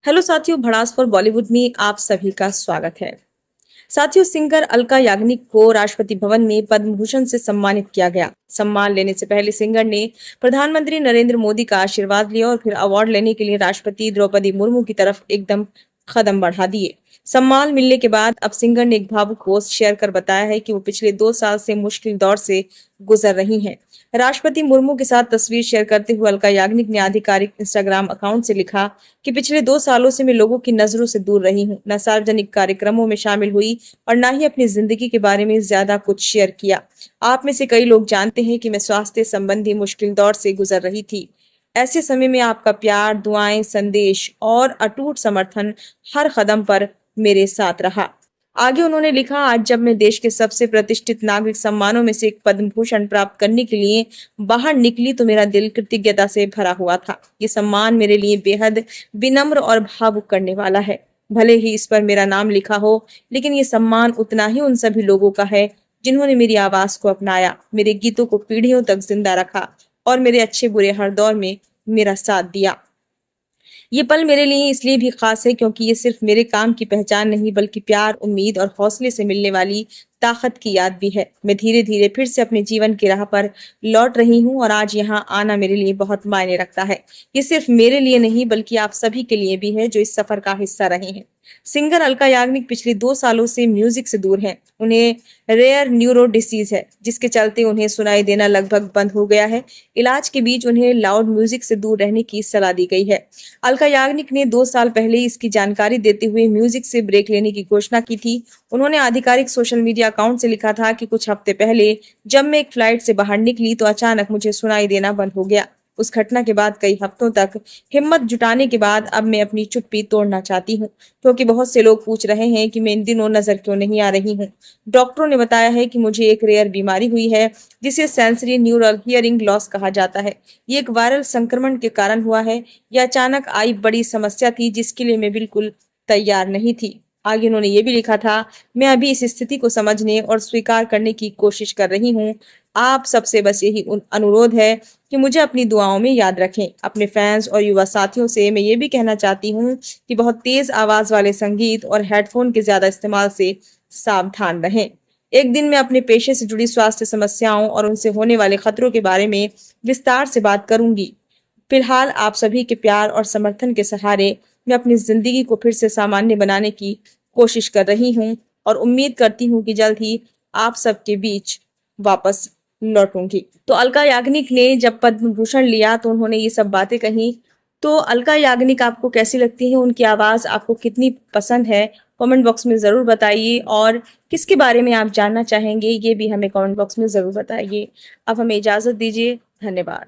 Hello साथियों, भड़ास for Bollywood में आप सभी का स्वागत है। साथियों, सिंगर अलका याग्निक को राष्ट्रपति भवन में पद्म भूषण से सम्मानित किया गया। सम्मान लेने से पहले सिंगर ने प्रधानमंत्री नरेंद्र मोदी का आशीर्वाद लिया और फिर अवार्ड लेने के लिए राष्ट्रपति द्रौपदी मुर्मू की तरफ एकदम कदम बढ़ा दिए। सम्मान मिलने के बाद अब सिंगर ने एक भावुक पोस्ट शेयर कर बताया है कि वो पिछले 2 साल से मुश्किल दौर से गुजर रही हैं। राष्ट्रपति मुर्मू के साथ तस्वीर शेयर करते हुए अलका याग्निक ने आधिकारिक इंस्टाग्राम अकाउंट से लिखा कि पिछले 2 सालों से मैं लोगों की नजरों से दूर रही हूँ, न सार्वजनिक कार्यक्रमों में शामिल हुई और न ही अपनी जिंदगी के बारे में ज्यादा कुछ शेयर किया। आप में से कई लोग जानते हैं कि मैं स्वास्थ्य संबंधी मुश्किल दौर से गुजर रही थी। ऐसे समय में आपका प्यार, दुआएं, संदेश और अटूट समर्थन हर कदम पर मेरे साथ रहा। आगे उन्होंने लिखा, आज जब मैं देश के सबसे प्रतिष्ठित नागरिक सम्मानों में से एक पद्म भूषण प्राप्त करने के लिए बाहर निकली तो मेरा दिल कृतज्ञता से भरा हुआ था। ये सम्मान मेरे लिए बेहद विनम्र और भावुक करने वाला है। भले ही इस पर मेरा नाम लिखा हो, लेकिन ये सम्मान उतना ही उन सभी लोगों का है जिन्होंने मेरी आवाज को अपनाया, मेरे गीतों को पीढ़ियों तक जिंदा रखा और मेरे अच्छे बुरे हर दौर में मेरा साथ दिया। ये पल मेरे लिए इसलिए भी खास है क्योंकि ये सिर्फ मेरे काम की पहचान नहीं, बल्कि प्यार, उम्मीद और हौसले से मिलने वाली ताकत की याद भी है। मैं धीरे धीरे फिर से अपने जीवन की राह पर लौट रही हूँ और आज यहाँ आना मेरे लिए बहुत मायने रखता है। ये सिर्फ मेरे लिए नहीं, बल्कि आप सभी के लिए भी है जो इस सफर का हिस्सा रहे हैं। सिंगर अलका याग्निक पिछले 2 सालों से म्यूजिक से दूर हैं। उन्हें रेयर न्यूरो डिसीज है, जिसके चलते उन्हें सुनाई देना लगभग बंद हो गया है। इलाज के बीच उन्हें लाउड म्यूजिक से दूर रहने की सलाह दी गई है। अलका याग्निक ने 2 साल पहले इसकी जानकारी देते हुए म्यूजिक से ब्रेक लेने की घोषणा की थी। उन्होंने आधिकारिक सोशल मीडिया अकाउंट से लिखा था कि कुछ हफ्ते पहले जब मैं एक फ्लाइट से बाहर निकली तो अचानक मुझे सुनाई देना बंद हो गया। उस घटना के बाद कई हफ्तों तक हिम्मत जुटाने के बाद अब मैं अपनी चुप्पी तोड़ना चाहती हूँ, क्योंकि बहुत से लोग पूछ रहे हैं कि मैं इन दिनों नजर क्यों नहीं आ रही हूँ। डॉक्टरों ने बताया है कि मुझे एक रेयर बीमारी हुई है जिसे सेंसरी न्यूरल हियरिंग लॉस कहा जाता है। ये एक वायरल संक्रमण के कारण हुआ है। यह अचानक आई बड़ी समस्या थी जिसके लिए मैं बिल्कुल तैयार नहीं थी। आगे उन्होंने ये भी लिखा था, मैं अभी इस स्थिति को समझने और स्वीकार करने की कोशिश कर रही हूँ। आप सबसे बस यही अनुरोध है कि मुझे अपनी दुआओं में याद रखें। अपने फैंस और युवा साथियों से मैं ये भी कहना चाहती हूँ कि बहुत तेज आवाज वाले संगीत और हेडफोन के ज्यादा इस्तेमाल से सावधान रहें। एक दिन मैं अपने पेशे से जुड़ी स्वास्थ्य समस्याओं और उनसे होने वाले खतरों के बारे में विस्तार से बात करूंगी। फिलहाल आप सभी के प्यार और समर्थन के सहारे मैं अपनी जिंदगी को फिर से सामान्य बनाने की कोशिश कर रही हूँ और उम्मीद करती हूँ कि जल्द ही आप सबके बीच वापस लौटूंगी। तो अलका याग्निक ने जब पद्म भूषण लिया तो उन्होंने ये सब बातें कही। तो अलका याग्निक आपको कैसी लगती है, उनकी आवाज आपको कितनी पसंद है, कमेंट बॉक्स में जरूर बताइए। और किसके बारे में आप जानना चाहेंगे ये भी हमें कमेंट बॉक्स में जरूर बताइए। अब हमें इजाजत दीजिए। धन्यवाद।